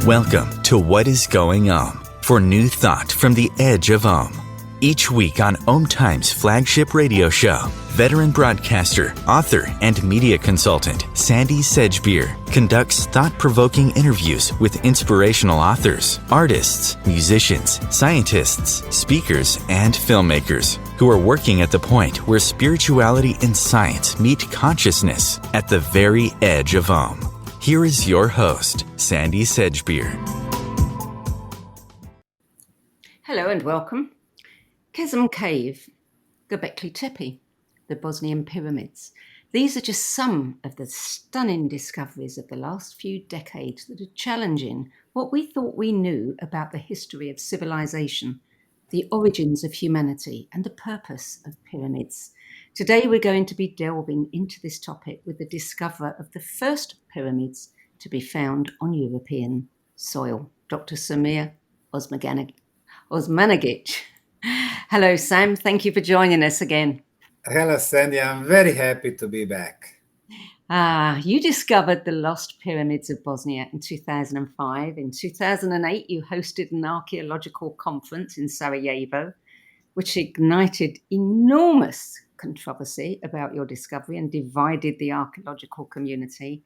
Welcome to What is Going for new thought from the edge of Each week on OMTimes flagship radio show, veteran broadcaster, author, and media consultant Sandie Sedgbeer conducts thought-provoking interviews with inspirational authors, artists, musicians, scientists, speakers, and filmmakers who are working at the point where spirituality and science meet consciousness at the very edge of Here is your host, Sandie Sedgbeer. Hello and welcome. Kezum Cave, Göbekli Tepe, the Bosnian Pyramids. These are just some of the stunning discoveries of the last few decades that are challenging what we thought we knew about the history of civilization, the origins of humanity, and the purpose of pyramids. Today we're going to be delving into this topic with the discoverer of the first pyramids to be found on European soil, Dr. Samir Osmanagich. Hello, Sam. Thank you for joining us again. Hello, Sandie. I'm very happy to be back. You discovered the lost pyramids of Bosnia in 2005. In 2008, you hosted an archaeological conference in Sarajevo, which ignited enormous controversy about your discovery and divided the archaeological community.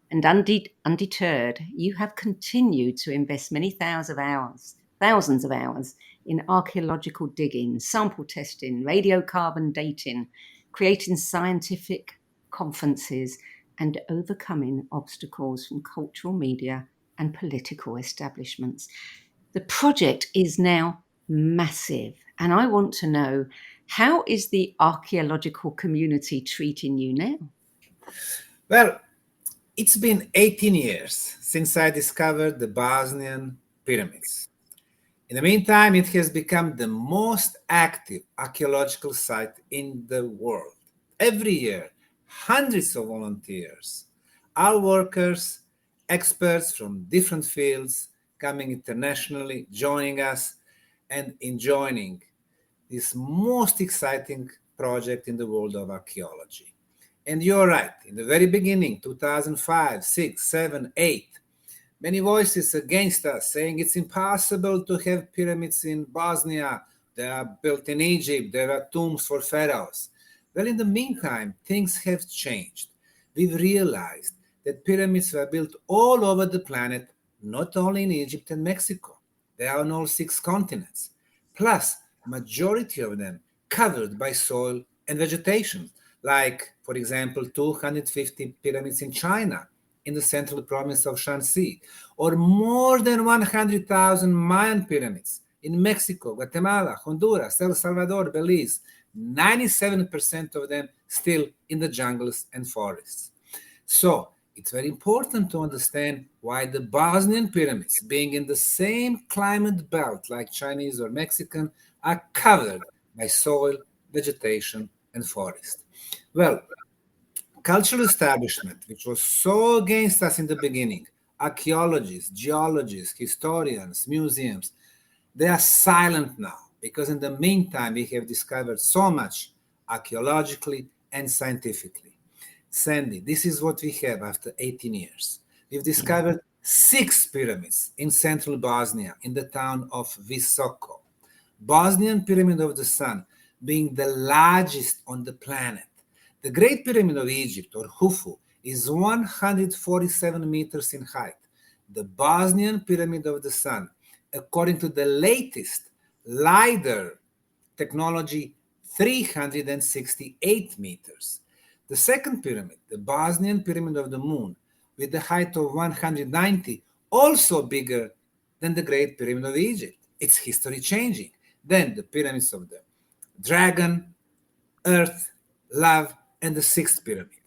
And undeterred, you have continued to invest many thousands of hours in archaeological digging, sample testing, radiocarbon dating, creating scientific conferences, and overcoming obstacles from cultural media and political establishments. The project is now massive, and I want to know, how is the archaeological community treating you now? Well, it's been 18 years since I discovered the Bosnian Pyramids. In the meantime, it has become the most active archaeological site in the world. Every year, hundreds of volunteers, our workers, experts from different fields coming internationally, joining us and enjoying this most exciting project in the world of archaeology. And you're right, in the very beginning, 2005, 6, 7, 8, many voices against us saying it's impossible to have pyramids in Bosnia. They are built in Egypt. There are tombs for pharaohs. Well, in the meantime, things have changed. We've realized that pyramids were built all over the planet, not only in Egypt and Mexico. They are on all 6 continents. Plus, majority of them covered by soil and vegetation, like, for example, 250 pyramids in China, in the central province of Shanxi, or more than 100,000 Mayan pyramids in Mexico, Guatemala, Honduras, El Salvador, Belize, 97% of them still in the jungles and forests. So it's very important to understand why the Bosnian pyramids, being in the same climate belt like Chinese or Mexican, are covered by soil, vegetation, and forest. Well, cultural establishment, which was so against us in the beginning, archaeologists, geologists, historians, museums, they are silent now because in the meantime we have discovered so much archaeologically and scientifically. Sandie, this is what we have after 18 years. We've discovered 6 pyramids in central Bosnia in the town of Visoko. Bosnian Pyramid of the Sun being the largest on the planet. The Great Pyramid of Egypt, or Khufu, is 147 meters in height. The Bosnian Pyramid of the Sun, according to the latest LiDAR technology, 368 meters. The second pyramid, the Bosnian Pyramid of the Moon, with the height of 190, also bigger than the Great Pyramid of Egypt. It's history changing. Then the pyramids of the Dragon, Earth, Love, and the 6th pyramid.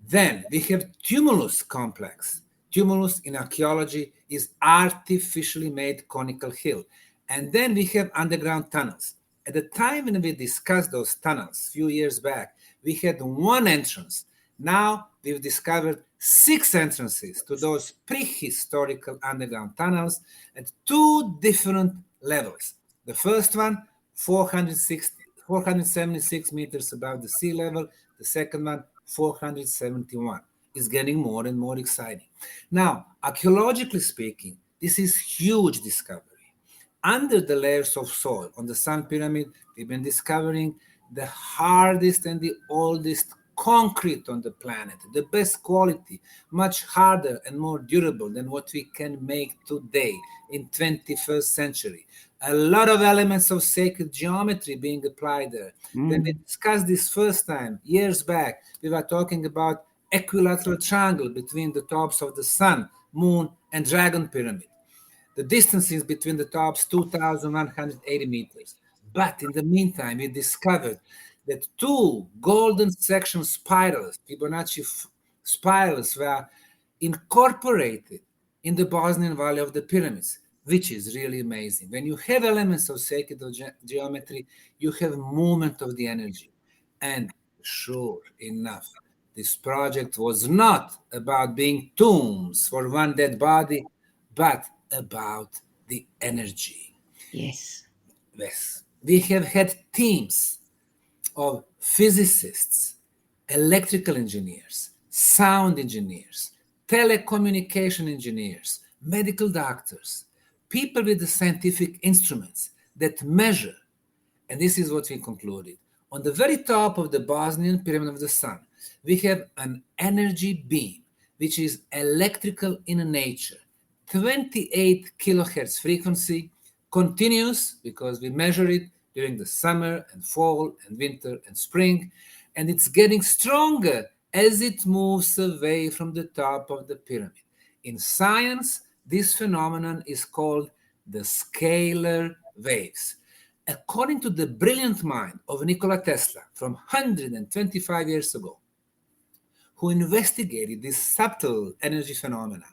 Then we have tumulus complex. Tumulus in archaeology is artificially made conical hill. And then we have underground tunnels. At the time when we discussed those tunnels a few years back, we had 1 entrance. Now we've discovered 6 entrances to those prehistorical underground tunnels at 2 different levels. The first one, 476 meters above the sea level. The second one, 471. It's getting more and more exciting. Now, archaeologically speaking, This is huge discovery. Under the layers of soil on the Sun Pyramid, we've been discovering the hardest and the oldest concrete on the planet, the best quality, much harder and more durable than what we can make today in 21st century. A lot of elements of sacred geometry being applied there. When we discussed this first time, years back, we were talking about equilateral triangle between the tops of the Sun, Moon, and Dragon Pyramid. The distances between the tops, 2,180 meters. But in the meantime, we discovered that two golden section spirals, Fibonacci spirals, were incorporated in the Bosnian Valley of the Pyramids, which is really amazing. When you have elements of sacred geometry, you have movement of the energy. And sure enough, this project was not about being tombs for one dead body, but about the energy. Yes. Yes. We have had teams of physicists, electrical engineers, sound engineers, telecommunication engineers, medical doctors, people with the scientific instruments that measure. And this is what we concluded. On the very top of the Bosnian Pyramid of the Sun, we have an energy beam, which is electrical in nature. 28 kilohertz frequency, continuous because we measure it during the summer and fall and winter and spring, and it's getting stronger as it moves away from the top of the pyramid. In science, this phenomenon is called the scalar waves. According to the brilliant mind of Nikola Tesla from 125 years ago, who investigated this subtle energy phenomena,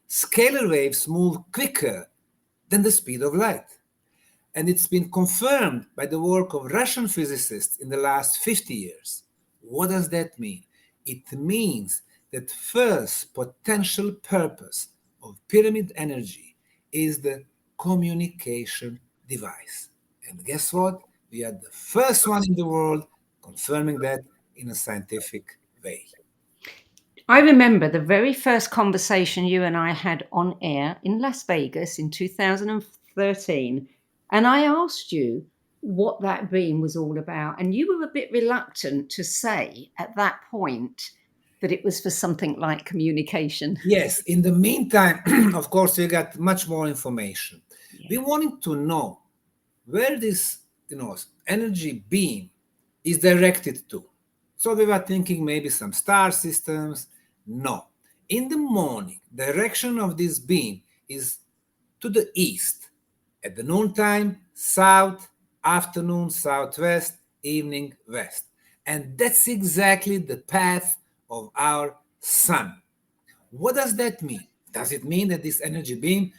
scalar waves move quicker than the speed of light. And it's been confirmed by the work of Russian physicists in the last 50 years. What does that mean? It means that first potential purpose of pyramid energy is the communication device. And guess what? We are the first one in the world confirming that in a scientific way. I remember the very first conversation you and I had on air in Las Vegas in 2013, and I asked you what that beam was all about, and you were a bit reluctant to say at that point that it was for something like communication. Yes, in the meantime, of course, we got much more information. Yeah. We wanted to know where this, energy beam is directed to. So we were thinking maybe some star systems. No. In the morning, direction of this beam is to the east. At the noontime, south, afternoon, southwest, evening, west. And that's exactly the path of our sun. What does that mean? Does it mean that this energy beam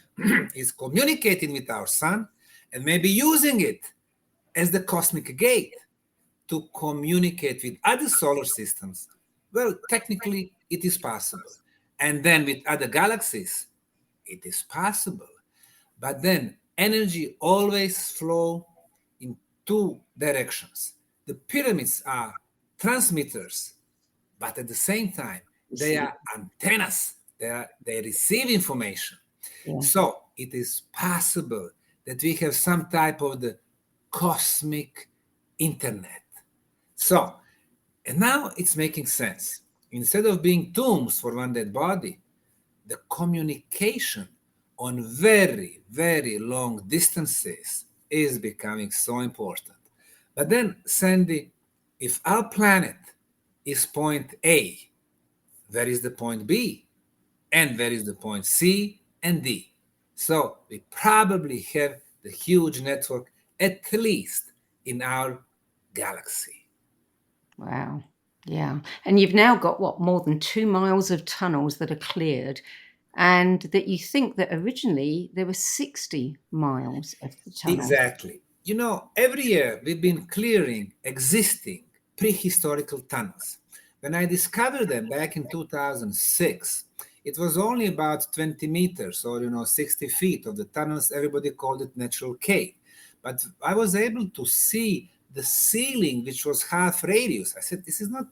is communicating with our sun and maybe using it as the cosmic gate to communicate with other solar systems? Well, technically, it is possible. And then with other galaxies, it is possible. But then energy always flows in two directions. The pyramids are transmitters, but at the same time, they are antennas. They receive information. Yeah. So it is possible that we have some type of the cosmic internet. So, and now it's making sense. Instead of being tombs for one dead body, the communication on very, very long distances is becoming so important. But then, Sandie, if our planet is point A, where is the point B? And where is the point C and D? So we probably have the huge network, at least in our galaxy. Wow. Yeah. And you've now got, more than 2 miles of tunnels that are cleared, and that you think that originally there were 60 miles of the tunnel. Exactly. Every year we've been clearing existing prehistorical tunnels. When I discovered them back in 2006, it was only about 20 meters or 60 feet of the tunnels. Everybody called it natural cave. But I was able to see the ceiling, which was half radius. I said, this is not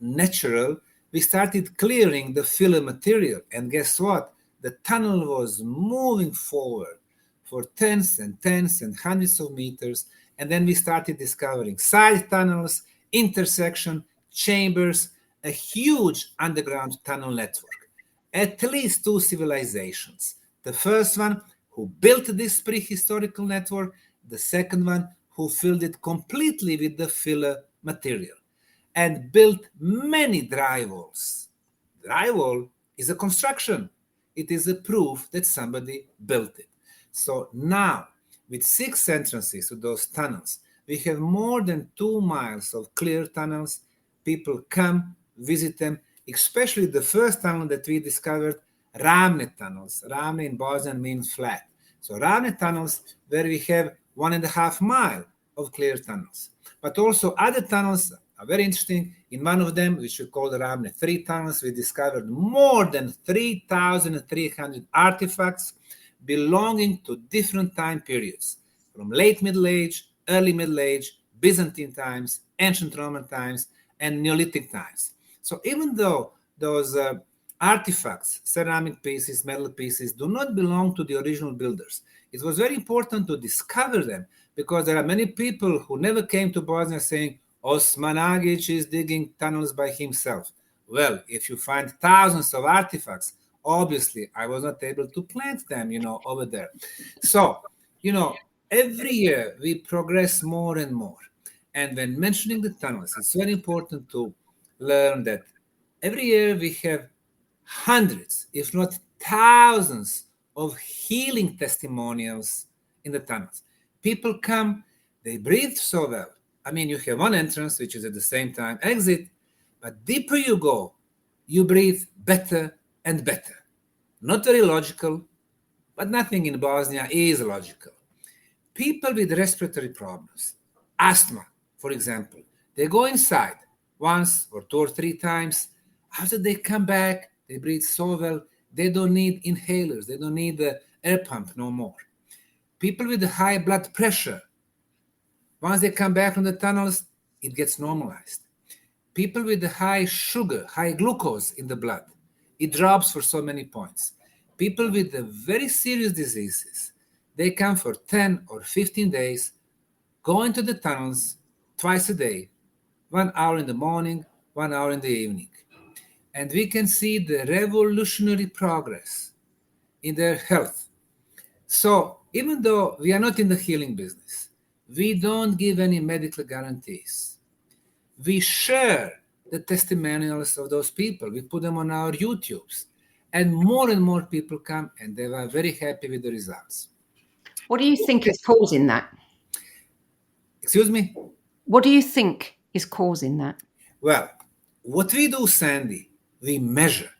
natural. We started clearing the filler material. And guess what? the tunnel was moving forward for tens and tens and hundreds of meters, and then we started discovering side tunnels, intersection, chambers, a huge underground tunnel network. At least two civilizations. The first one who built this prehistorical network, the second one who filled it completely with the filler material and built many drywalls. Drywall is a construction. It is a proof that somebody built it. So now, with 6 entrances to those tunnels, we have more than 2 miles of clear tunnels. People come, visit them, especially the first tunnel that we discovered, Ravne tunnels. Ravne in Bosnian means flat. So Ravne tunnels where we have 1.5 mile of clear tunnels. But also other tunnels are very interesting. In one of them, which we call the Ravne 3 tunnels, we discovered more than 3,300 artifacts belonging to different time periods, from late Middle Age, early Middle Age, Byzantine times, ancient Roman times, and Neolithic times. So even though those artifacts, ceramic pieces, metal pieces, do not belong to the original builders, it was very important to discover them, because there are many people who never came to Bosnia saying, Osmanagich is digging tunnels by himself. Well, if you find thousands of artifacts, obviously I was not able to plant them, over there. So, every year we progress more and more. And when mentioning the tunnels, it's very important to learn that every year we have hundreds, if not thousands, of healing testimonials in the tunnels. People come, they breathe so well. I mean, you have one entrance, which is at the same time exit, but deeper you go, you breathe better and better. Not very logical, but nothing in Bosnia is logical. People with respiratory problems, asthma, for example, they go inside once or 2 or 3 times. After they come back, they breathe so well, they don't need inhalers, they don't need the air pump no more. People with high blood pressure, once they come back from the tunnels, it gets normalized. People with the high sugar, high glucose in the blood, it drops for so many points. People with the very serious diseases, they come for 10 or 15 days, go into the tunnels twice a day, 1 hour in the morning, 1 hour in the evening. And we can see the revolutionary progress in their health. So even though we are not in the healing business, we don't give any medical guarantees. We share the testimonials of those people. We put them on our YouTubes. And more people come, and they are very happy with the results. What do you think is causing that? Excuse me? What do you think is causing that? Well, what we do, Sandie, we measure.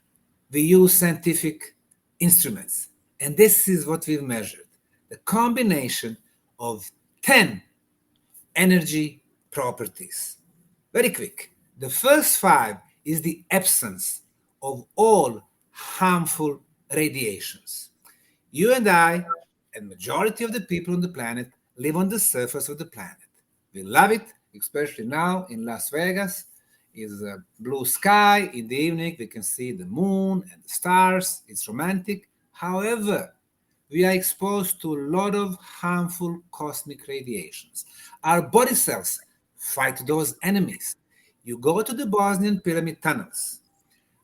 We use scientific instruments. And this is what we've measured. The combination of 10 energy properties. Very quick. The first 5 is the absence of all harmful radiations. You and I, and majority of the people on the planet, live on the surface of the planet. We love it, especially now in Las Vegas. Is a blue sky. In the evening, we can see the moon and the stars. It's romantic. However, we are exposed to a lot of harmful cosmic radiations. Our body cells fight those enemies. You go to the Bosnian Pyramid tunnels,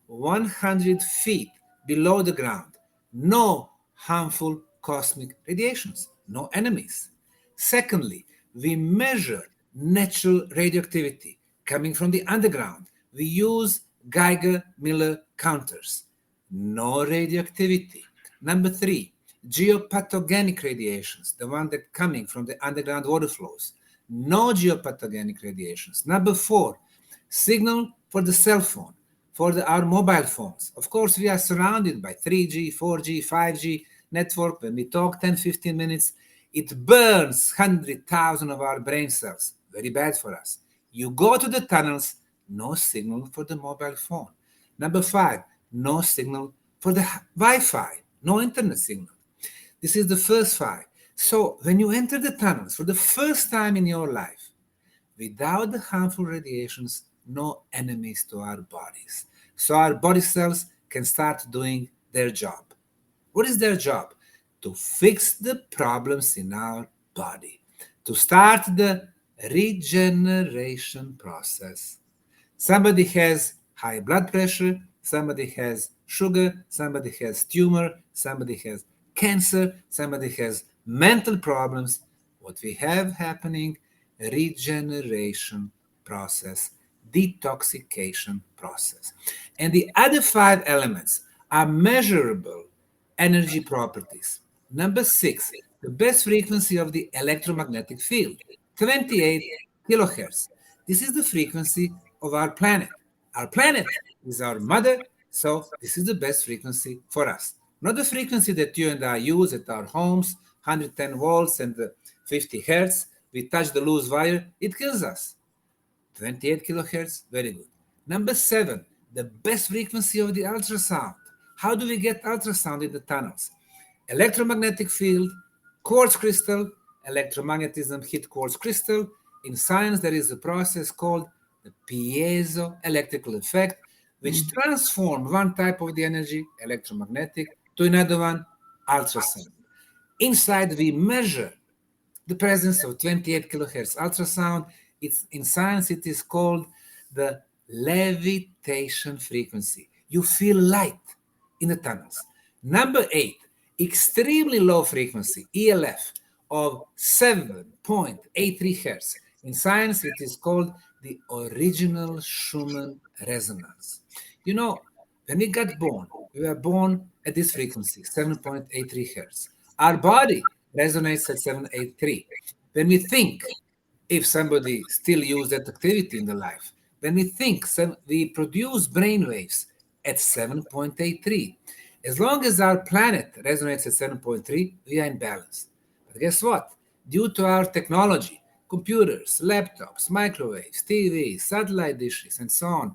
100 feet below the ground, no harmful cosmic radiations, no enemies. Secondly, we measure natural radioactivity coming from the underground. We use Geiger-Miller counters, no radioactivity. Number 3, geopathogenic radiations, the one that coming from the underground water flows, no geopathogenic radiations. Number 4, signal for the cell phone, for our mobile phones. Of course, we are surrounded by 3G, 4G, 5G network. When we talk 10, 15 minutes, it burns 100,000 of our brain cells. Very bad for us. You go to the tunnels, no signal for the mobile phone. Number 5, no signal for the Wi-Fi, no internet signal. This is the first 5. So when you enter the tunnels for the first time in your life, without the harmful radiations, no enemies to our bodies. So our body cells can start doing their job. What is their job? To fix the problems in our body, to start the regeneration process. Somebody has high blood pressure, somebody has sugar, somebody has tumor, somebody has cancer, somebody has mental problems. What we have happening, regeneration process, detoxification process. And the other 5 elements are measurable energy properties. Number 6, the best frequency of the electromagnetic field, 28 kilohertz. This is the frequency of our planet. Our planet is our mother, so this is the best frequency for us. Not the frequency that you and I use at our homes, 110 volts and 50 hertz. We touch the loose wire, it kills us. 28 kilohertz, very good. Number 7, the best frequency of the ultrasound. How do we get ultrasound in the tunnels? Electromagnetic field, quartz crystal, electromagnetism hit quartz crystal. In science, there is a process called the piezoelectrical effect, which transforms one type of the energy, electromagnetic, to another one, ultrasound. Inside, we measure the presence of 28 kilohertz ultrasound. In science, it is called the levitation frequency. You feel light in the tunnels. Number 8, extremely low frequency, ELF, of 7.83 hertz. In science, it is called the original Schumann resonance. You know, when we got born, we were born at this frequency, 7.83 hertz. Our body resonates at 783. When we think, if somebody still uses that activity in the life, when we think, we produce brain waves at 7.83. As long as our planet resonates at 7.3, we are in balance. But guess what? Due to our technology, computers, laptops, microwaves, TVs, satellite dishes, and so on,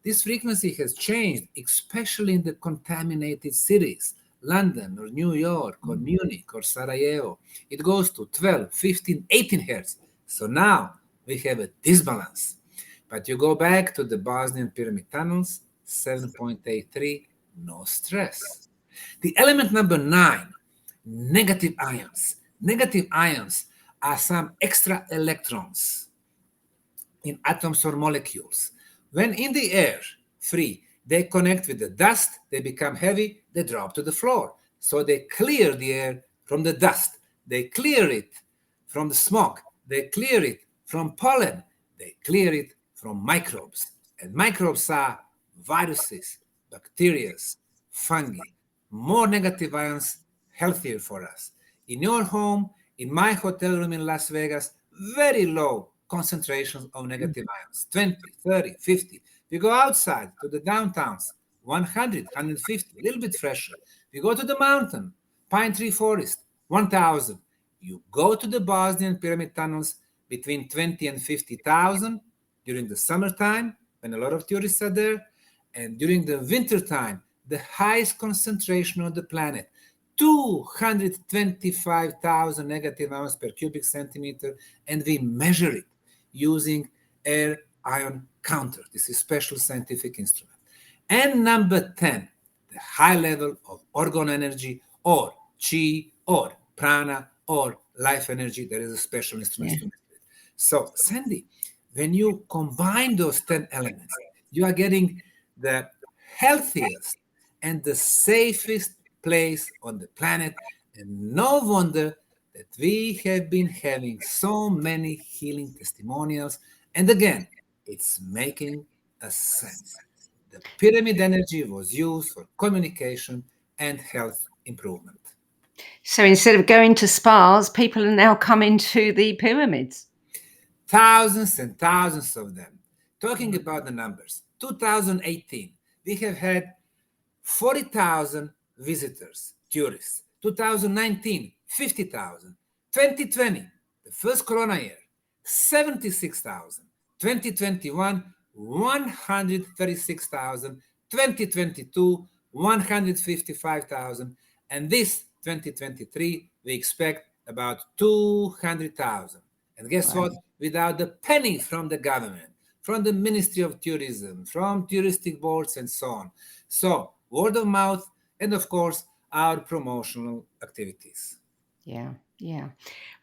this frequency has changed, especially in the contaminated cities, London or New York or Munich or Sarajevo. It goes to 12, 15, 18 hertz. So now we have a disbalance. But you go back to the Bosnian Pyramid tunnels, 7.83, no stress. The element number 9, negative ions. Negative ions are some extra electrons in atoms or molecules. When in the air, free, they connect with the dust, they become heavy, they drop to the floor. So they clear the air from the dust. They clear it from the smoke. They clear it from pollen. They clear it from microbes. And microbes are viruses, bacteria, fungi. More negative ions, healthier for us. In your home, in my hotel room in Las Vegas, very low concentrations of negative ions, 20, 30, 50. We go outside to the downtowns, 100, 150, a little bit fresher. We go to the mountain, pine tree forest, 1,000. You go to the Bosnian Pyramid tunnels between 20 and 50,000 during the summertime, when a lot of tourists are there, and during the winter time, the highest concentration on the planet, 225,000 negative ions per cubic centimeter, and we measure it using air ion counter. This is a special scientific instrument. And number 10, the high level of orgone energy or chi or prana or life energy. There is a special instrument. Yeah. So, Sandie, when you combine those 10 elements, you are getting the healthiest and the safest place on the planet. And no wonder that we have been having so many healing testimonials. And again, it's making a sense. The pyramid energy was used for communication and health improvement. So instead of going to spas, people are now coming to the pyramids. Thousands and thousands of them. Talking about the numbers, 2018, we have had 40,000 visitors, tourists. 2019, 50,000. 2020, the first corona year, 76,000. 2021, 136,000. 2022, 155,000. And this 2023, we expect about 200,000. And guess what? Without the penny from the government, from the Ministry of Tourism, from touristic boards, and so on. So, word of mouth, and of course, our promotional activities. Yeah, yeah.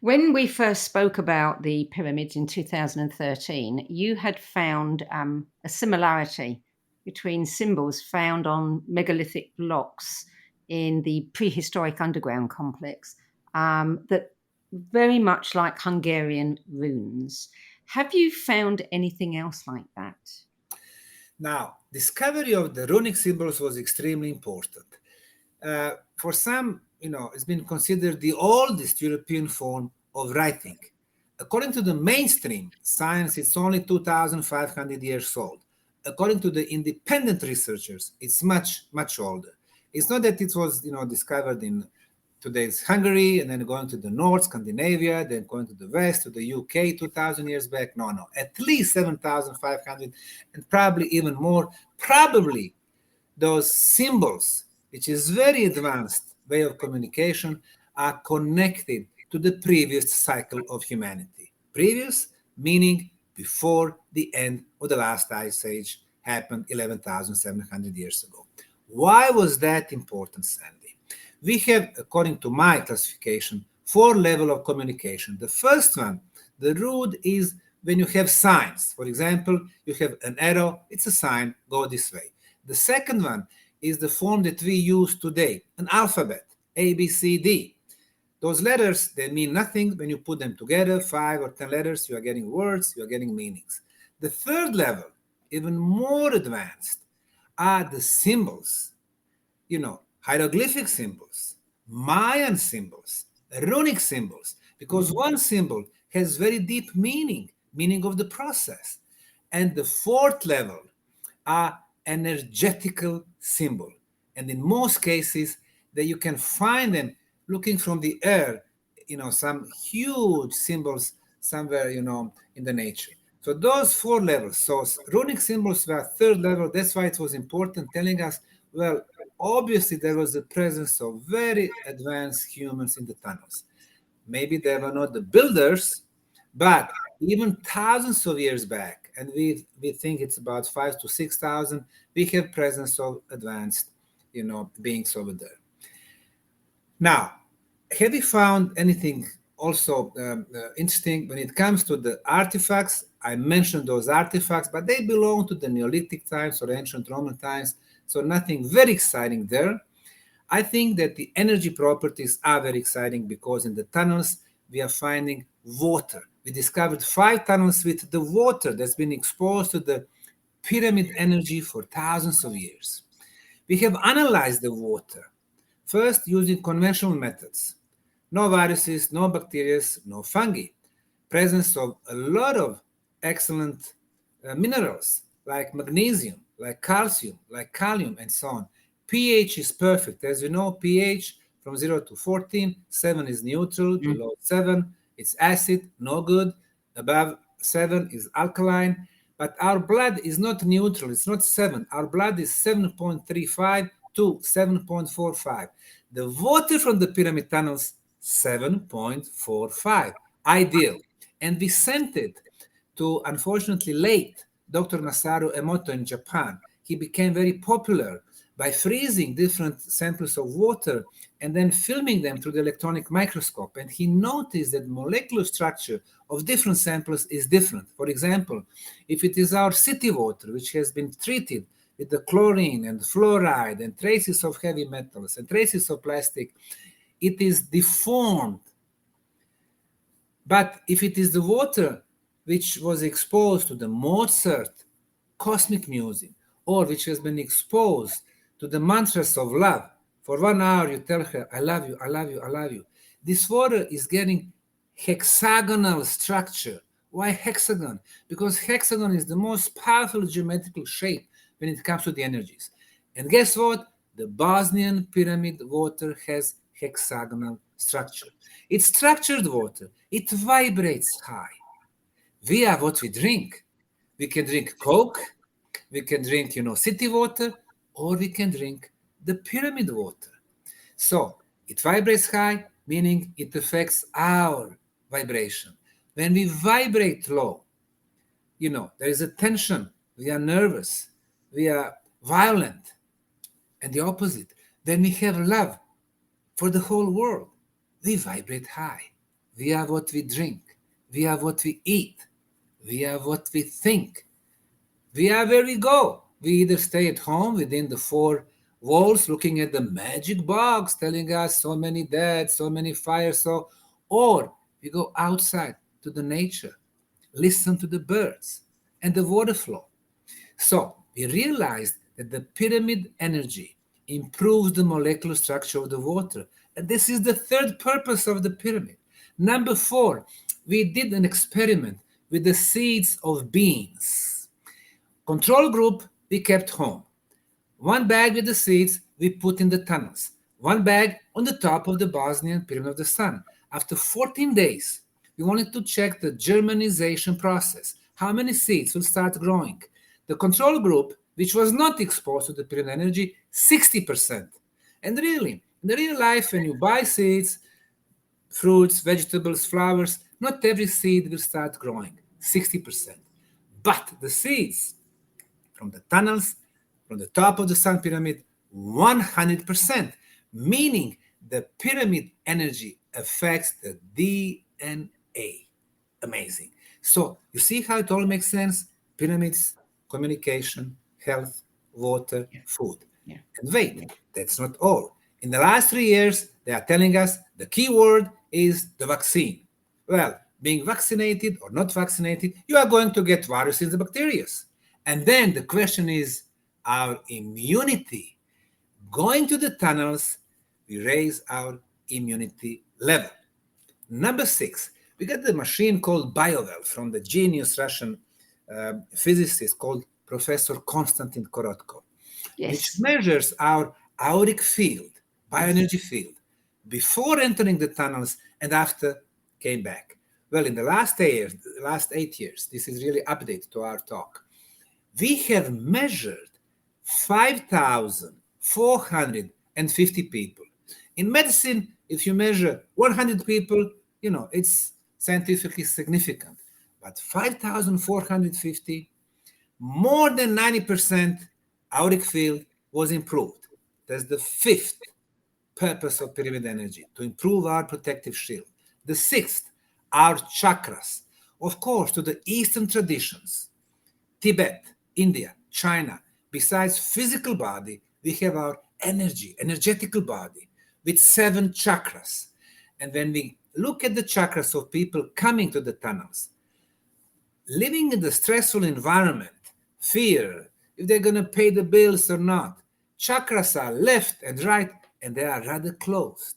When we first spoke about the pyramids in 2013, you had found a similarity between symbols found on megalithic blocks in the prehistoric underground complex that very much like Hungarian runes. Have you found anything else like that? Now, discovery of the runic symbols was extremely important. For some, it's been considered the oldest European form of writing. According to the mainstream science, it's only 2,500 years old. According to the independent researchers, it's much, much older. It's not that it was, discovered in today's Hungary and then going to the north, Scandinavia, then going to the west, to the UK 2,000 years back. No, at least 7,500 and probably even more. Probably those symbols, which is very advanced way of communication, are connected to the previous cycle of humanity. Previous meaning before the end of the last ice age happened 11,700 years ago. Why was that important, Sandy? We have, according to my classification, 4 levels of communication. The first one, the root, is when you have signs. For example, you have an arrow, it's a sign, go this way. The second one is the form that we use today, an alphabet, A, B, C, D. Those letters, they mean nothing. When you put them together, 5 or 10 letters, you are getting words, you are getting meanings. The third level, even more advanced, are the symbols, hieroglyphic symbols, Mayan symbols, runic symbols, because one symbol has very deep meaning of the process. And the fourth level are energetical symbol. And in most cases, that you can find them looking from the air, some huge symbols somewhere, in the nature. So those 4 levels. So runic symbols were 3rd level. That's why it was important, telling us, well, obviously there was the presence of very advanced humans in the tunnels. Maybe they were not the builders, but even thousands of years back, and we think it's about 5,000 to 6,000, we have presence of advanced, beings over there. Now, have you found anything also interesting when it comes to the artifacts? I mentioned those artifacts, but they belong to the Neolithic times or ancient Roman times, so nothing very exciting there. I think that the energy properties are very exciting because in the tunnels we are finding water. We discovered 5 tunnels with the water that's been exposed to the pyramid energy for thousands of years. We have analyzed the water, first using conventional methods. No viruses, no bacteria, no fungi. Presence of a lot of excellent minerals like magnesium, like calcium, like kalium, and so on. pH is perfect. As you know, pH from 0 to 14, 7 is neutral, below 7, it's acid, no good. Above 7 is alkaline. But our blood is not neutral, it's not 7. Our blood is 7.35 to 7.45. The water from the pyramid tunnels, 7.45. Ideal. And we sent it to, unfortunately late, Dr. Masaru Emoto in Japan. He became very popular by freezing different samples of water and then filming them through the electronic microscope. And he noticed that molecular structure of different samples is different. For example, if it is our city water, which has been treated with the chlorine and fluoride and traces of heavy metals and traces of plastic, it is deformed. But if it is the water which was exposed to the Mozart cosmic music, or which has been exposed to the mantras of love, for 1 hour you tell her, I love you, I love you, I love you. This water is getting hexagonal structure. Why hexagon? Because hexagon is the most powerful geometrical shape when it comes to the energies. And guess what? The Bosnian pyramid water has hexagonal structure. It's structured water. It vibrates high. We are what we drink. We can drink Coke, we can drink, city water, or we can drink the pyramid water. So it vibrates high, meaning it affects our vibration. When we vibrate low, there is a tension. We are nervous. We are violent. And the opposite. When we have love, for the whole world. We vibrate high via what we drink, via what we eat, via what we think, via where we go. We either stay at home within the four walls looking at the magic box telling us so many dead, so many fires, or we go outside to the nature, listen to the birds and the water flow. So we realized that the pyramid energy improves the molecular structure of the water. And this is the third purpose of the pyramid. Number 4, we did an experiment with the seeds of beans. Control group, we kept home. One bag with the seeds, we put in the tunnels. One bag on the top of the Bosnian Pyramid of the Sun. After 14 days, we wanted to check the germinization process. How many seeds will start growing? The control group, which was not exposed to the pyramid energy, 60%. And really, in the real life, when you buy seeds, fruits, vegetables, flowers, not every seed will start growing, 60%. But the seeds from the tunnels, from the top of the Sun Pyramid, 100%, meaning the pyramid energy affects the DNA. Amazing. So you see how it all makes sense? Pyramids, communication, health, water, food. Yeah. And wait, that's not all. In the last 3 years, they are telling us the key word is the vaccine. Well, being vaccinated or not vaccinated, you are going to get viruses and bacteria. And then the question is our immunity. Going to the tunnels, we raise our immunity level. Number 6, we got the machine called BioWell from the genius Russian physicist called Professor Konstantin Korotko, which measures our auric field, bioenergy field, before entering the tunnels and after came back. Well, in the last 8 years, this is really update to our talk, we have measured 5,450 people. In medicine, if you measure 100 people, it's scientifically significant. But 5,450, more than 90% auric field was improved. That's the 5th purpose of pyramid energy, to improve our protective shield. The 6th, our chakras. Of course, to the Eastern traditions, Tibet, India, China, besides physical body, we have our energetical body with 7 chakras. And when we look at the chakras of people coming to the tunnels, living in the stressful environment, fear, if they're going to pay the bills or not, chakras are left and right, and they are rather closed.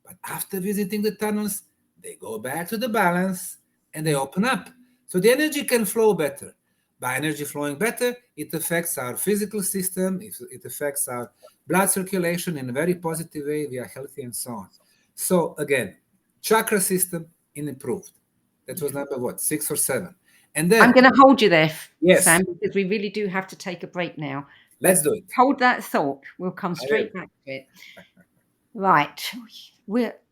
But after visiting the tunnels, they go back to the balance and they open up. So the energy can flow better. By energy flowing better, it affects our physical system, it affects our blood circulation in a very positive way, we are healthy and so on. So again, chakra system improved. That was number 6 or 7. And then I'm going to hold you there, yes, Sam, because we really do have to take a break now. Let's do it. Hold that thought. We'll come straight back to it. Right.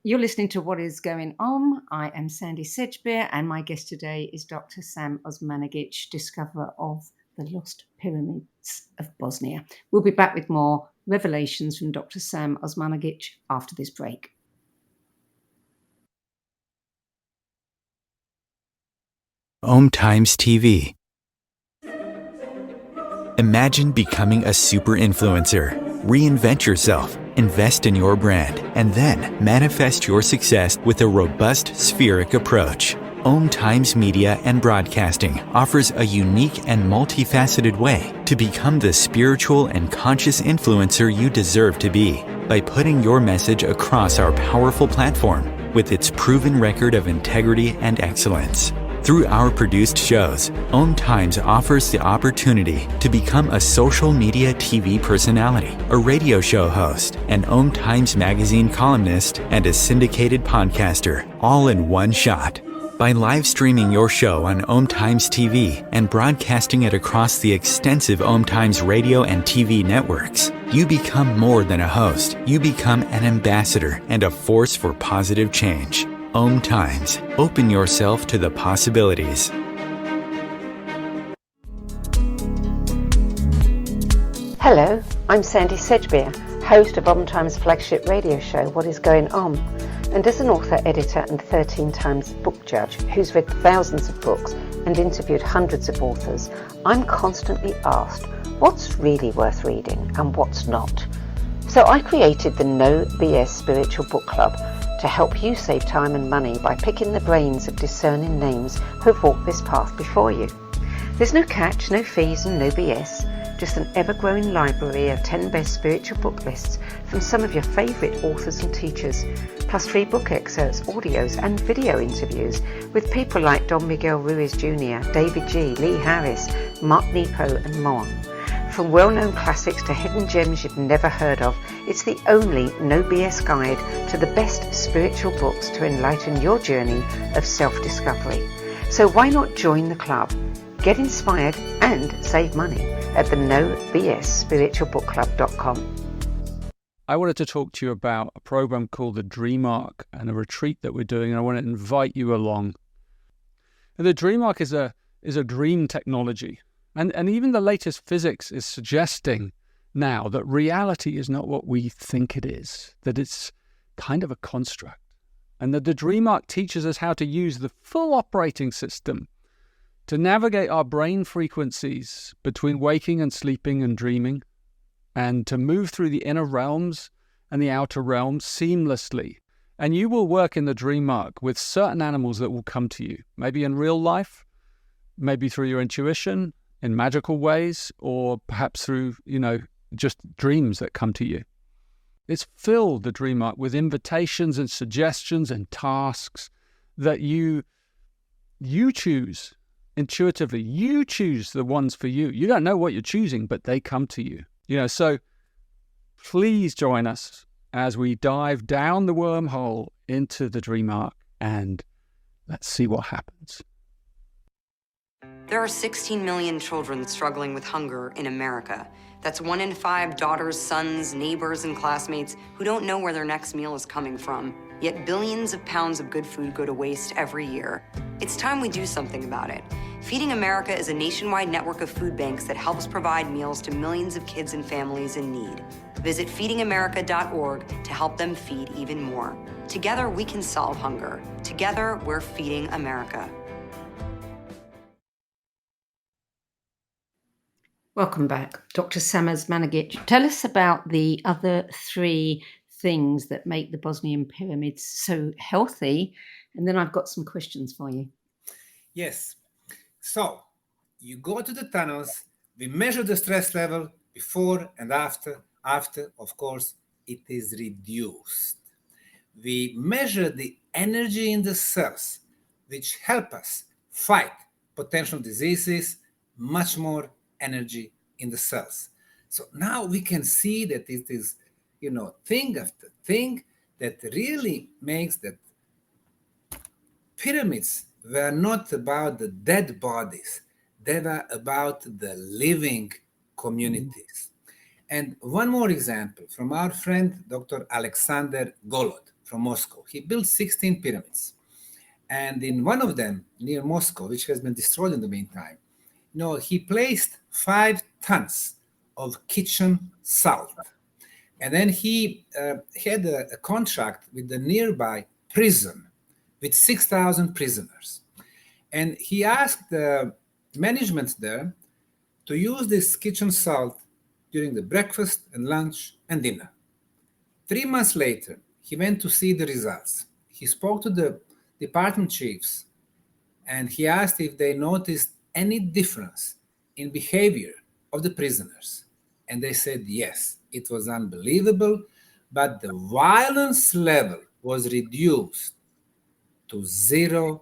You're listening to What Is Going On. I am Sandie Sedgbeer, and my guest today is Dr. Sam Osmanagich, discoverer of the Lost Pyramids of Bosnia. We'll be back with more revelations from Dr. Sam Osmanagich after this break. OMTimes TV. Imagine becoming a super influencer. Reinvent yourself, invest in your brand, and then manifest your success with a robust spheric approach. OMTimes Media and Broadcasting offers a unique and multifaceted way to become the spiritual and conscious influencer you deserve to be by putting your message across our powerful platform with its proven record of integrity and excellence. Through our produced shows, OMTimes offers the opportunity to become a social media TV personality, a radio show host, an OMTimes magazine columnist, and a syndicated podcaster, all in one shot. By live streaming your show on OMTimes TV and broadcasting it across the extensive OMTimes radio and TV networks, you become more than a host. You become an ambassador and a force for positive change. OMTimes. Open yourself to the possibilities. Hello, I'm Sandie Sedgbeer, host of OMTimes' flagship radio show, What is Going On? And as an author, editor and 13 times book judge who's read thousands of books and interviewed hundreds of authors, I'm constantly asked what's really worth reading and what's not. So I created the No BS Spiritual Book Club to help you save time and money by picking the brains of discerning names who've walked this path before you. There's no catch, no fees and no BS, just an ever-growing library of 10 best spiritual book lists from some of your favourite authors and teachers, plus free book excerpts, audios and video interviews with people like Don Miguel Ruiz Jr., David G., Lee Harris, Mark Nepo and more. From well-known classics to hidden gems you've never heard of, it's the only no BS guide to the best spiritual books to enlighten your journey of self-discovery. So why not join the club? Get inspired and save money at the nobsspiritualbookclub.com. I wanted to talk to you about a program called the Dream Arc and a retreat that we're doing, and I want to invite you along. And the Dream Arc is a dream technology. And even the latest physics is suggesting now that reality is not what we think it is, that it's kind of a construct. And that the Dream Arc teaches us how to use the full operating system to navigate our brain frequencies between waking and sleeping and dreaming, and to move through the inner realms and the outer realms seamlessly. And you will work in the Dream Arc with certain animals that will come to you, maybe in real life, maybe through your intuition, in magical ways, or perhaps through, just dreams that come to you. It's filled, the Dream Arc, with invitations and suggestions and tasks that you choose intuitively. You choose the ones for you. You don't know what you're choosing, but they come to you. So please join us as we dive down the wormhole into the Dream Arc, and let's see what happens. There are 16 million children struggling with hunger in America. That's 1 in 5 daughters, sons, neighbors, and classmates who don't know where their next meal is coming from. Yet billions of pounds of good food go to waste every year. It's time we do something about it. Feeding America is a nationwide network of food banks that helps provide meals to millions of kids and families in need. Visit feedingamerica.org to help them feed even more. Together, we can solve hunger. Together, we're feeding America. Welcome back. Dr. Osmanagich, tell us about the other 3 things that make the Bosnian pyramids so healthy, and then I've got some questions for you. Yes. So you go to the tunnels, we measure the stress level before and after. After, of course, it is reduced. We measure the energy in the cells, which help us fight potential diseases, much more energy in the cells. So now we can see that it is, thing after thing that really makes that pyramids were not about the dead bodies. They were about the living communities. And one more example from our friend, Dr. Alexander Golod from Moscow. He built 16 pyramids. And in one of them, near Moscow, which has been destroyed in the meantime, he placed 5 tons of kitchen salt. And then he had a contract with the nearby prison with 6,000 prisoners. And he asked the management there to use this kitchen salt during the breakfast and lunch and dinner. 3 months later, he went to see the results. He spoke to the department chiefs and he asked if they noticed any difference in behavior of the prisoners. And they said yes, it was unbelievable, but the violence level was reduced to 0%.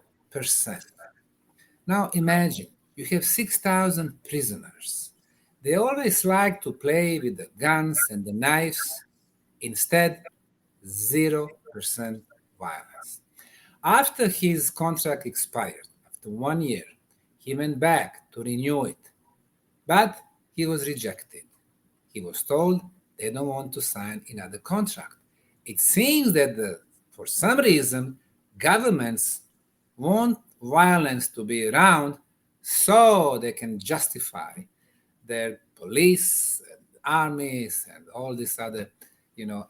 Now imagine, you have 6,000 prisoners. They always like to play with the guns and the knives. Instead, 0% violence. After his contract expired, after 1 year, he went back to renew it, but he was rejected. He was told they don't want to sign another contract. It seems that for some reason, governments want violence to be around so they can justify their police and armies and all these other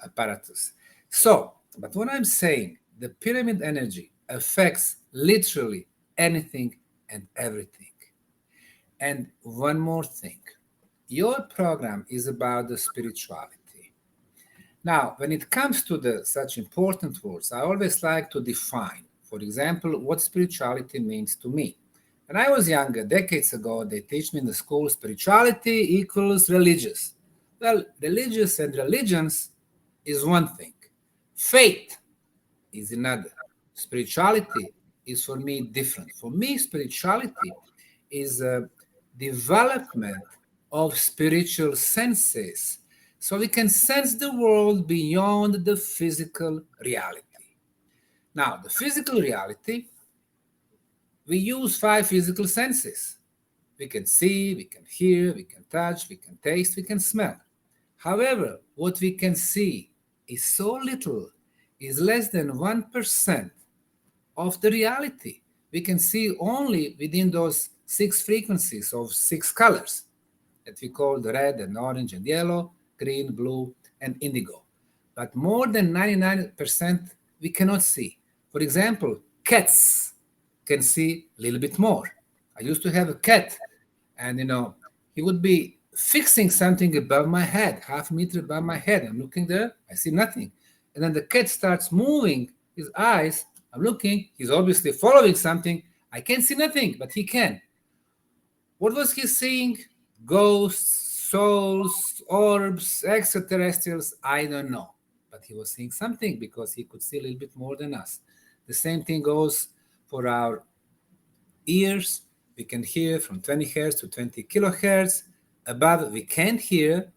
apparatus. So, but what I'm saying, the pyramid energy affects literally anything and everything. And one more thing, your program is about the spirituality. Now, when it comes to the such important words, I always like to define, for example, what spirituality means to me. When I was younger, decades ago, they teach me in the school spirituality equals religious. Well, religious and religions is one thing. Faith is another. Spirituality is for me different. For me, spirituality is a development of spiritual senses. So we can sense the world beyond the physical reality. Now, the physical reality, we use 5 physical senses. We can see, we can hear, we can touch, we can taste, we can smell. However, what we can see is so little, is less than 1% of the reality. We can see only within those 6 frequencies of 6 colors that we call the red and orange and yellow, green, blue, and indigo. But more than 99% we cannot see. For example, cats can see a little bit more. I used to have a cat, and he would be fixing something above my head, half a meter above my head. I'm looking there, I see nothing. And then the cat starts moving his eyes. I'm looking, he's obviously following something. I can't see nothing, but he can. What was he seeing? Ghosts, souls, orbs, extraterrestrials, I don't know. But he was seeing something because he could see a little bit more than us. The same thing goes for our ears. We can hear from 20 hertz to 20 kilohertz. Above, we can't hear.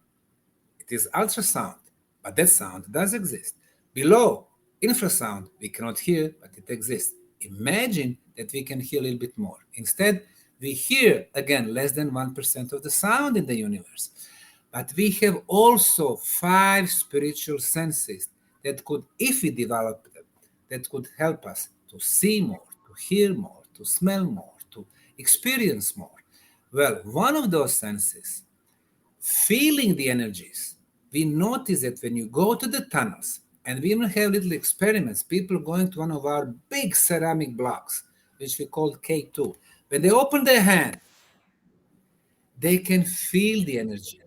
It is ultrasound, but that sound does exist. Below, infrasound, we cannot hear, but it exists. Imagine that we can hear a little bit more. Instead, we hear, again, less than 1% of the sound in the universe. But we have also 5 spiritual senses that could, if we develop them, that could help us to see more, to hear more, to smell more, to experience more. Well, one of those senses, feeling the energies, we notice that when you go to the tunnels, and we even have little experiments, people going to one of our big ceramic blocks, which we call K2. When they open their hand, they can feel the energy.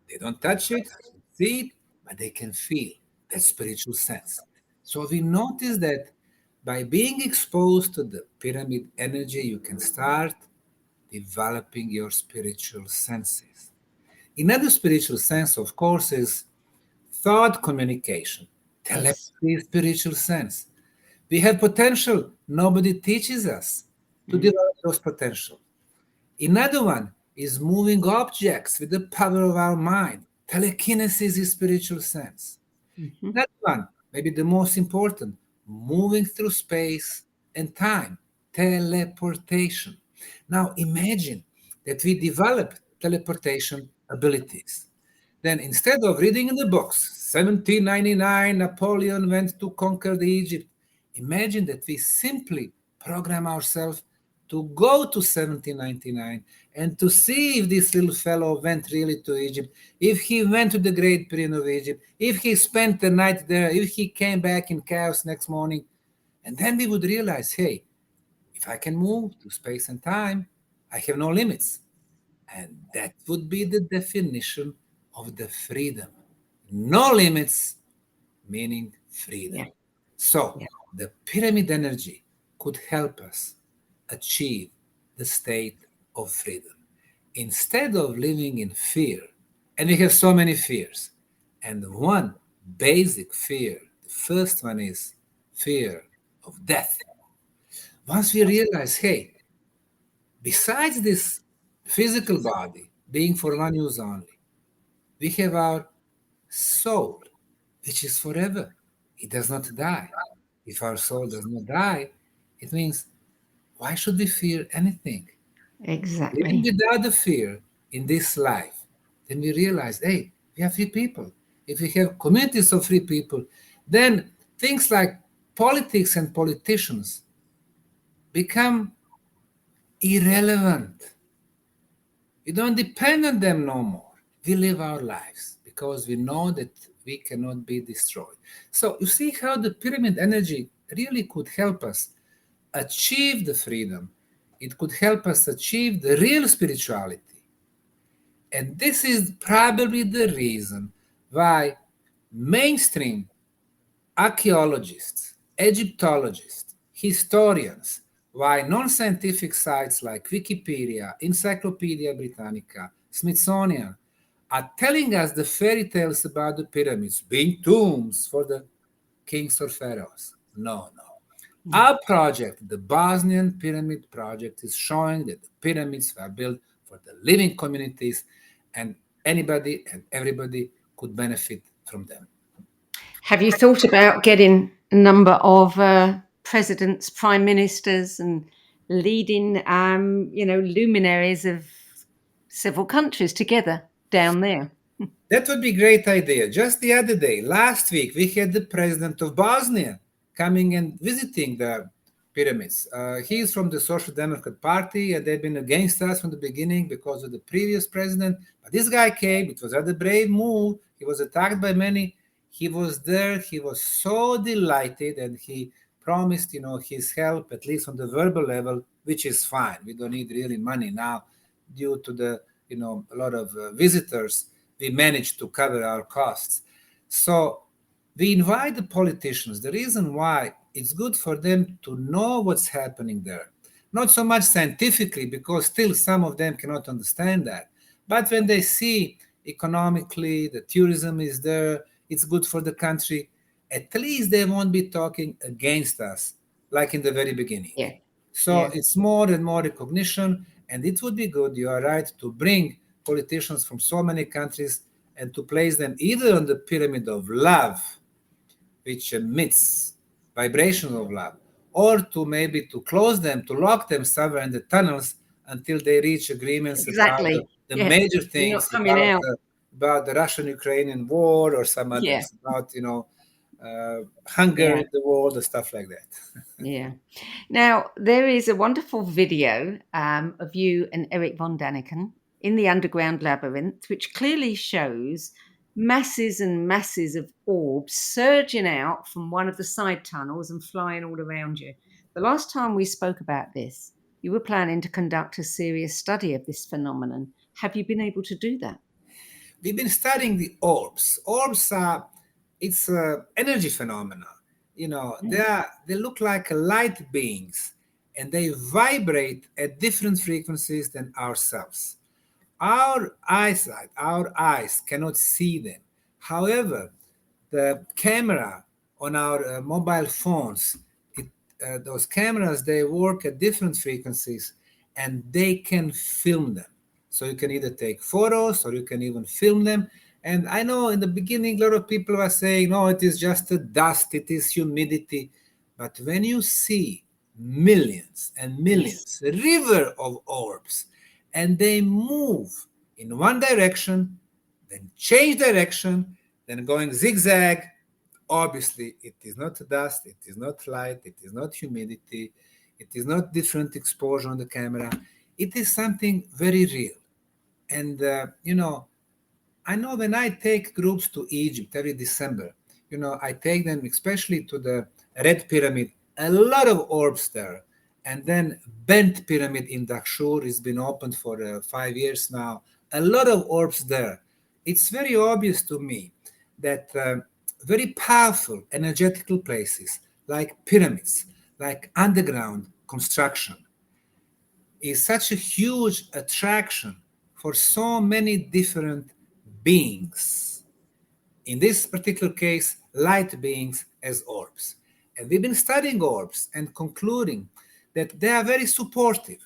They don't touch it, see it, but they can feel that spiritual sense. So we notice that by being exposed to the pyramid energy, you can start developing your spiritual senses. Another spiritual sense, of course, is thought communication. Telepathy is spiritual sense. We have potential. Nobody teaches us to develop those potential. Another one is moving objects with the power of our mind. Telekinesis is spiritual sense. Another one, maybe the most important, moving through space and time. Teleportation. Now imagine that we develop teleportation abilities. Then instead of reading in the books, 1799, Napoleon went to conquer the Egypt. Imagine that we simply program ourselves to go to 1799 and to see if this little fellow went really to Egypt, if he went to the Great Pyramid of Egypt, if he spent the night there, if he came back in chaos next morning. And then we would realize, hey, if I can move to space and time, I have no limits. And that would be the definition of the freedom. No limits, meaning freedom. Yeah. So the pyramid energy could help us achieve the state of freedom. Instead of living in fear, and we have so many fears, and one basic fear, the first one is fear of death. Once we realize, hey, besides this physical body being for one use only, we have our soul, which is forever. It does not die. If our soul does not die, it means, why should we fear anything? Exactly. Living without the fear in this life, then we realize, hey, we are free people. If we have communities of free people, then things like politics and politicians become irrelevant. We don't depend on them no more. We live our lives because we know that We cannot be destroyed. So you see how the pyramid energy really could help us achieve the freedom. It could help us achieve the real spirituality. And this is probably the reason why mainstream archaeologists, Egyptologists, historians, why non-scientific sites like Wikipedia, Encyclopedia Britannica, Smithsonian are telling us the fairy tales about the pyramids being tombs for the kings or pharaohs. No. Our project, the Bosnian Pyramid Project, is showing that the pyramids were built for the living communities and anybody and everybody could benefit from them. Have you thought about getting a number of presidents, prime ministers, and leading, luminaries of several countries together down there? That would be a great idea. Just the other day, last week, we had the president of Bosnia coming and visiting the pyramids. He is from the Social Democrat Party, and they've been against us from the beginning because of the previous president. But this guy came. It was a rather brave move. He was attacked by many. He was there. He was so delighted, and he promised, his help, at least on the verbal level, which is fine. We don't need really money now due to the, a lot of visitors. We managed to cover our costs. So we invite the politicians. The reason why it's good for them to know what's happening there. Not so much scientifically, because still some of them cannot understand that. But when they see economically, the tourism is there, it's good for the country, at least they won't be talking against us like in the very beginning. Yeah. So it's more and more recognition, and it would be good, you are right, to bring politicians from so many countries and to place them either on the pyramid of love, which emits vibrations of love, or to maybe to close them, to lock them somewhere in the tunnels until they reach agreements about the major things about the Russian-Ukrainian war or some others, about hunger in the world or stuff like that. Yeah. Now, there is a wonderful video of you and Eric von Daniken in the underground labyrinth, which clearly shows masses and masses of orbs surging out from one of the side tunnels and flying all around you. The last time we spoke about this, you were planning to conduct a serious study of this phenomenon. Have you been able to do that? We've been studying the orbs. Orbs are, it's an energy phenomena. They look like light beings, and they vibrate at different frequencies than ourselves. Our eyesight, our eyes cannot see them. However, the camera on our mobile phones, those cameras, they work at different frequencies, and they can film them. So you can either take photos or you can even film them. And I know in the beginning, a lot of people were saying, no, it is just a dust, it is humidity. But when you see millions and millions, a river of orbs, and they move in one direction, then change direction, then going zigzag, obviously it is not dust, it is not light, it is not humidity, it is not different exposure on the camera. It is something very real. And, I know when I take groups to Egypt every December, I take them especially to the Red Pyramid, a lot of orbs there. And then Bent Pyramid in Dahshur has been opened for 5 years now. A lot of orbs there. It's very obvious to me that very powerful energetical places like pyramids, like underground construction, is such a huge attraction for so many different beings. In this particular case, light beings as orbs. And we've been studying orbs and concluding that they are very supportive.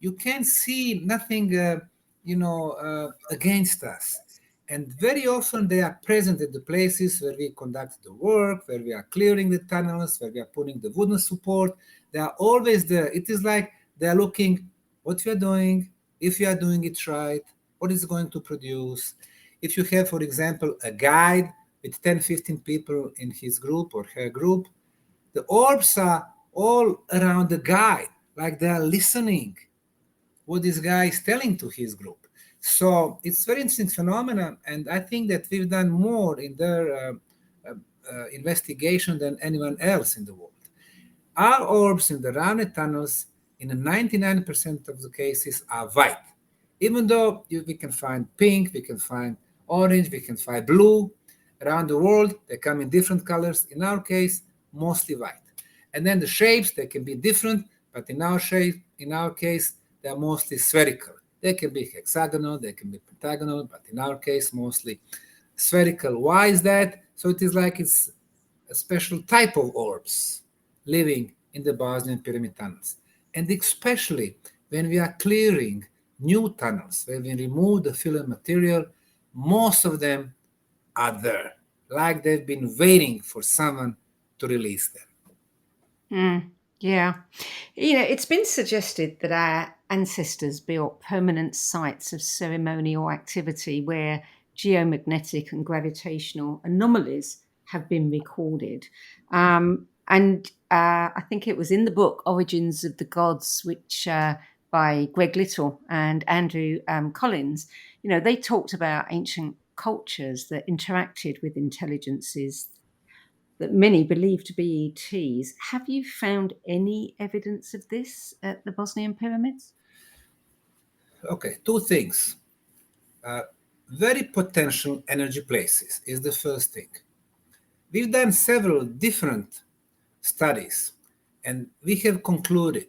You can't see nothing, against us. And very often they are present at the places where we conduct the work, where we are clearing the tunnels, where we are putting the wooden support. They are always there. It is like they are looking what we are doing, if we are doing it right, what it's going to produce. If you have, for example, a guide with 10, 15 people in his group or her group, the orbs are all around the guide, like they are listening what this guy is telling to his group. So it's very interesting phenomenon, and I think that we've done more in their investigation than anyone else in the world. Our orbs in the rounded tunnels, in 99% of the cases, are white. Even though we can find pink, we can find orange, we can find blue. Around the world, they come in different colors. In our case, mostly white. And then the shapes, they can be different, but in our case, they are mostly spherical. They can be hexagonal, they can be pentagonal, but in our case, mostly spherical. Why is that? So it is like it's a special type of orbs living in the Bosnian Pyramid tunnels. And especially when we are clearing new tunnels, when we remove the filler material, most of them are there, like they've been waiting for someone to release them. Yeah. It's been suggested that our ancestors built permanent sites of ceremonial activity where geomagnetic and gravitational anomalies have been recorded. I think it was in the book Origins of the Gods, which by Greg Little and Andrew Collins, they talked about ancient cultures that interacted with intelligences that many believe to be ETs. Have you found any evidence of this at the Bosnian pyramids? Okay, two things. Very potential energy places is the first thing. We've done several different studies, and we have concluded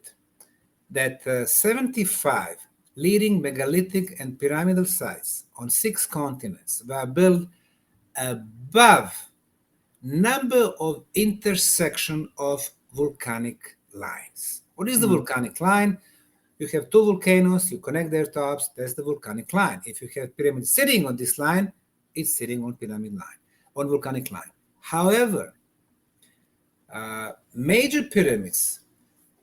that 75 leading megalithic and pyramidal sites on 6 continents were built above number of intersection of volcanic lines. What is the volcanic line? You have 2 volcanoes, you connect their tops, that's the volcanic line. If you have pyramid sitting on this line, it's sitting on pyramid line, on volcanic line. However, major pyramids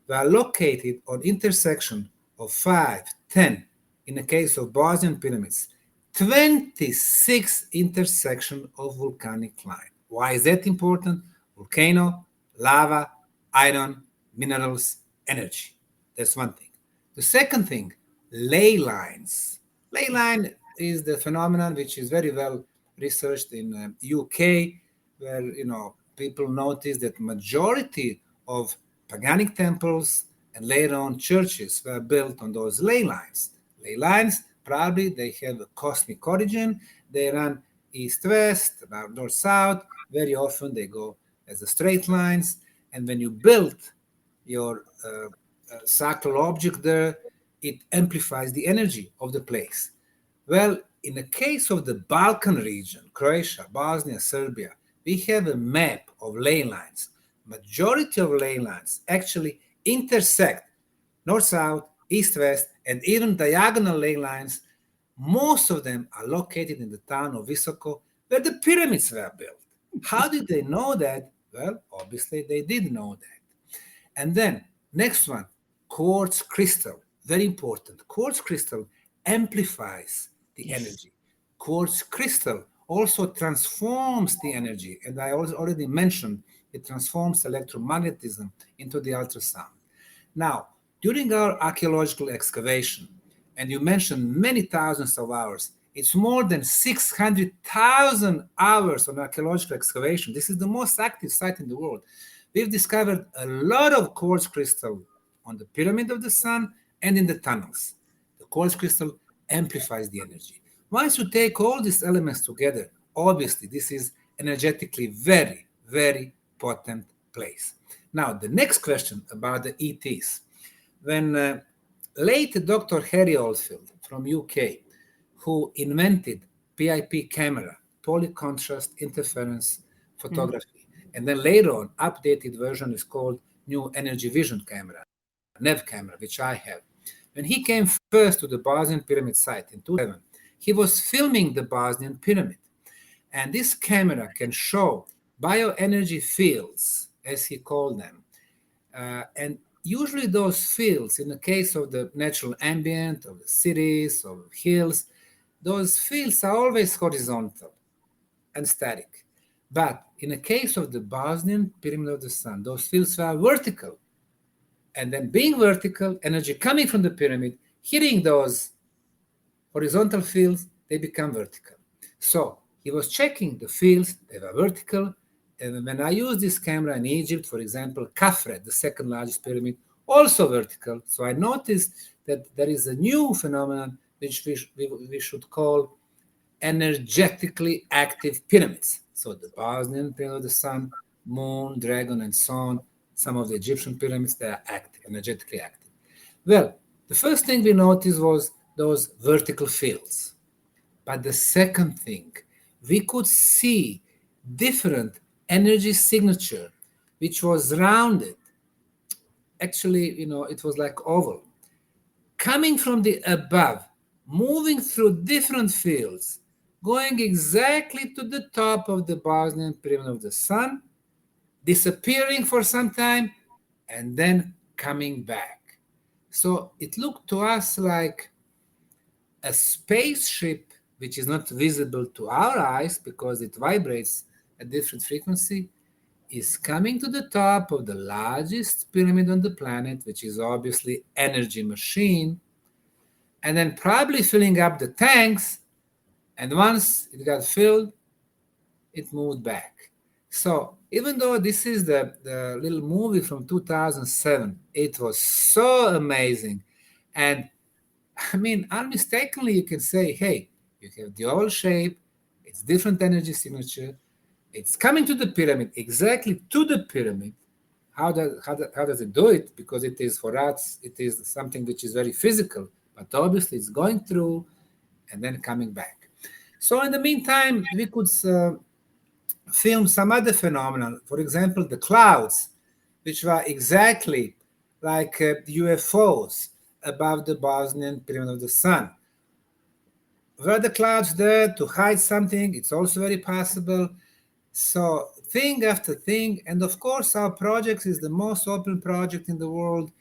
were located on intersection of 5, 10, in the case of Bosnian pyramids, 26 intersection of volcanic line. Why is that important? Volcano, lava, iron, minerals, energy. That's one thing. The second thing, ley lines. Ley line is the phenomenon which is very well researched in UK, where people notice that majority of paganic temples and later on churches were built on those ley lines. Ley lines, probably they have a cosmic origin. They run east-west, north-south. Very often they go as a straight lines. And when you build your sacral object there, it amplifies the energy of the place. Well, in the case of the Balkan region, Croatia, Bosnia, Serbia, we have a map of ley lines. Majority of ley lines actually intersect north-south, east-west, and even diagonal ley lines. Most of them are located in the town of Visoko, where the pyramids were built. How did they know that? Well, obviously they did know that. And then, next one, quartz crystal. Very important. Quartz crystal amplifies the energy. Quartz crystal also transforms the energy. And I already mentioned it transforms electromagnetism into the ultrasound. Now, during our archaeological excavation, and you mentioned many thousands of hours, it's more than 600,000 hours on archaeological excavation. This is the most active site in the world. We've discovered a lot of quartz crystal on the Pyramid of the Sun and in the tunnels. The quartz crystal amplifies the energy. Once you take all these elements together, obviously this is energetically very, very potent place. Now, the next question about the ETs. When late Dr. Harry Oldfield from UK, who invented PIP camera, polycontrast interference photography, and then later on, updated version is called New Energy Vision camera, NEV camera, which I have. When he came first to the Bosnian Pyramid site in 2007, he was filming the Bosnian Pyramid. And this camera can show bioenergy fields, as he called them. And usually those fields, in the case of the natural ambient, of the cities, of hills, those fields are always horizontal and static. But in the case of the Bosnian Pyramid of the Sun, those fields are vertical. And then being vertical, energy coming from the pyramid, hitting those horizontal fields, they become vertical. So he was checking the fields, they were vertical. And when I used this camera in Egypt, for example, Khafre, the second largest pyramid, also vertical. So I noticed that there is a new phenomenon which we should call energetically active pyramids. So the Bosnian Pyramid of the Sun, Moon, Dragon, and so on, some of the Egyptian pyramids, they are active, energetically active. Well, the first thing we noticed was those vertical fields. But the second thing, we could see different energy signature, which was rounded. Actually, it was like oval. Coming from the above, moving through different fields, going exactly to the top of the Bosnian Pyramid of the Sun, disappearing for some time, and then coming back. So it looked to us like a spaceship, which is not visible to our eyes because it vibrates at different frequency, is coming to the top of the largest pyramid on the planet, which is obviously energy machine, and then probably filling up the tanks. And once it got filled, it moved back. So even though this is the little movie from 2007, it was so amazing. And I mean, unmistakably, you can say, hey, you have the oval shape, it's different energy signature, it's coming to the pyramid, exactly to the pyramid. How does it do it? Because it is, for us, it is something which is very physical, but obviously it's going through and then coming back. So in the meantime, we could film some other phenomena. For example, the clouds, which were exactly like UFOs above the Bosnian Pyramid of the Sun. Were the clouds there to hide something? It's also very possible. So thing after thing, and of course our project is the most open project in the world.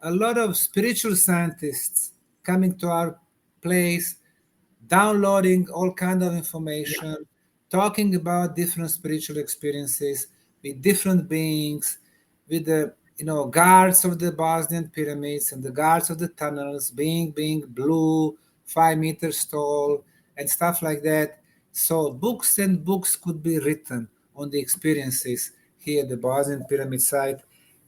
A lot of spiritual scientists coming to our place, downloading all kind of information, talking about different spiritual experiences with different beings, with the guards of the Bosnian pyramids and the guards of the tunnels being blue, 5 meters tall, and stuff like that. So books and books could be written on the experiences here at the Bosnian Pyramid site.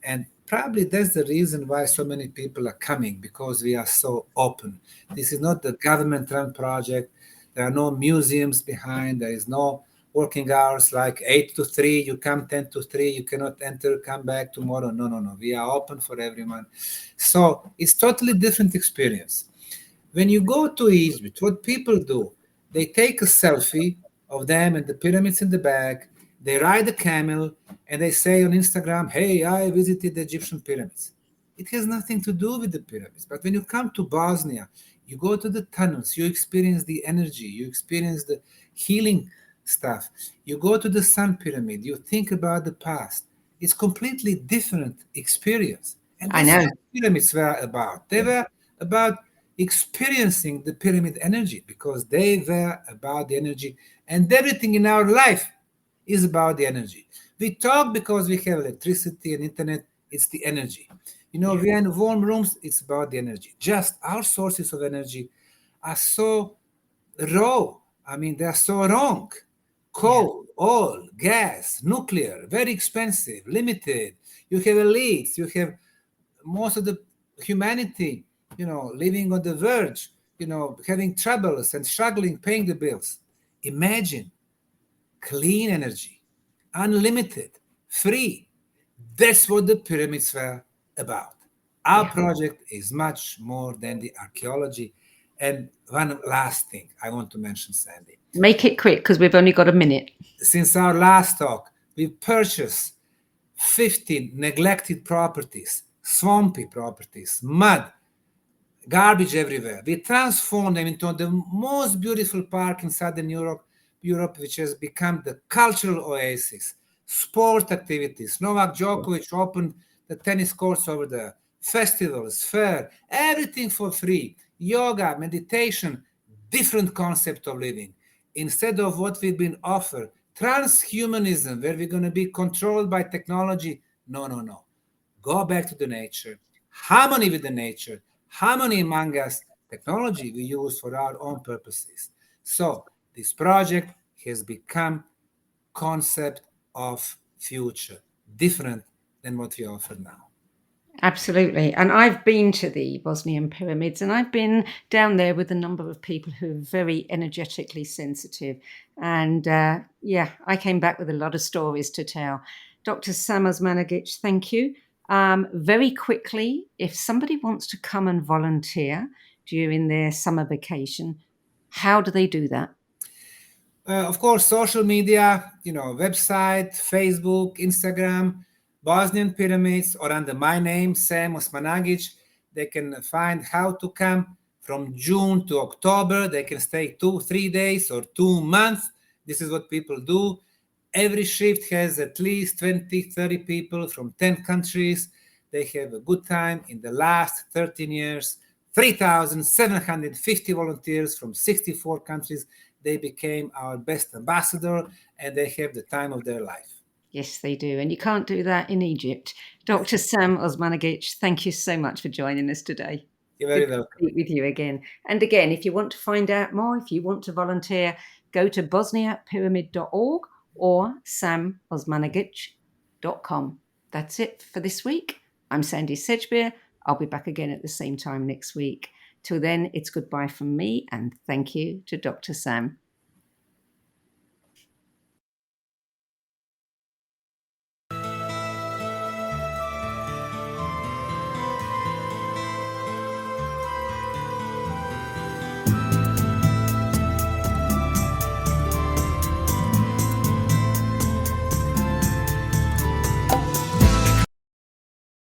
And probably that's the reason why so many people are coming, because we are so open. This is not the government-run project. There are no museums behind. There is no working hours like 8 to 3. You come 10 to 3. You cannot enter, come back tomorrow. No. We are open for everyone. So it's totally different experience. When you go to Egypt, what people do, they take a selfie of them and the pyramids in the back. They ride a camel and they say on Instagram, hey, I visited the Egyptian pyramids. It has nothing to do with the pyramids. But when you come to Bosnia, you go to the tunnels, you experience the energy, you experience the healing stuff. You go to the Sun Pyramid, you think about the past. It's completely different experience. And that's what the pyramids were about. They were about experiencing the pyramid energy, because they were about the energy, and everything in our life is about the energy. We talk because we have electricity and internet. It's the energy. We are in warm rooms. It's about the energy. Just our sources of energy are so raw. I mean, they are so wrong. Coal, oil, gas, nuclear, very expensive, limited. You have elites. You have most of the humanity, living on the verge, having troubles and struggling, paying the bills. Imagine clean energy, unlimited, free. That's what the pyramids were about. Our project is much more than the archaeology. And one last thing I want to mention, Sandie. Make it quick, because we've only got a minute. Since our last talk, we purchased 15 neglected properties, swampy properties, mud, garbage everywhere. We transformed them into the most beautiful park in Southern Europe, which has become the cultural oasis. Sport activities. Novak Djokovic opened the tennis courts over there. Festivals, fair, everything for free. Yoga, meditation, different concept of living. Instead of what we've been offered, transhumanism, where we're going to be controlled by technology. No. Go back to the nature. Harmony with the nature. Harmony among us. technology we use for our own purposes. So this project has become concept of future, different than what we offer now. Absolutely. And I've been to the Bosnian Pyramids, and I've been down there with a number of people who are very energetically sensitive. And I came back with a lot of stories to tell. Dr. Sam Osmanagich, thank you. Very quickly, if somebody wants to come and volunteer during their summer vacation, how do they do that? Of course, social media, website, Facebook, Instagram, Bosnian Pyramids, or under my name, Sam Osmanagich. They can find how to come from June to October. They can stay 2-3 days or 2 months. This is what people do. Every shift has at least 20-30 people from 10 countries. They have a good time. In the last 13 years, 3,750 volunteers from 64 countries. They became our best ambassador, and they have the time of their life. Yes, they do. And you can't do that in Egypt. Dr. Sam Osmanagich, thank you so much for joining us today. You're very Good welcome. to speak with you again. And again, if you want to find out more, if you want to volunteer, go to bosniapyramid.org or samosmanagich.com. That's it for this week. I'm Sandie Sedgbeer. I'll be back again at the same time next week. Till then, it's goodbye from me, and thank you to Dr. Sam.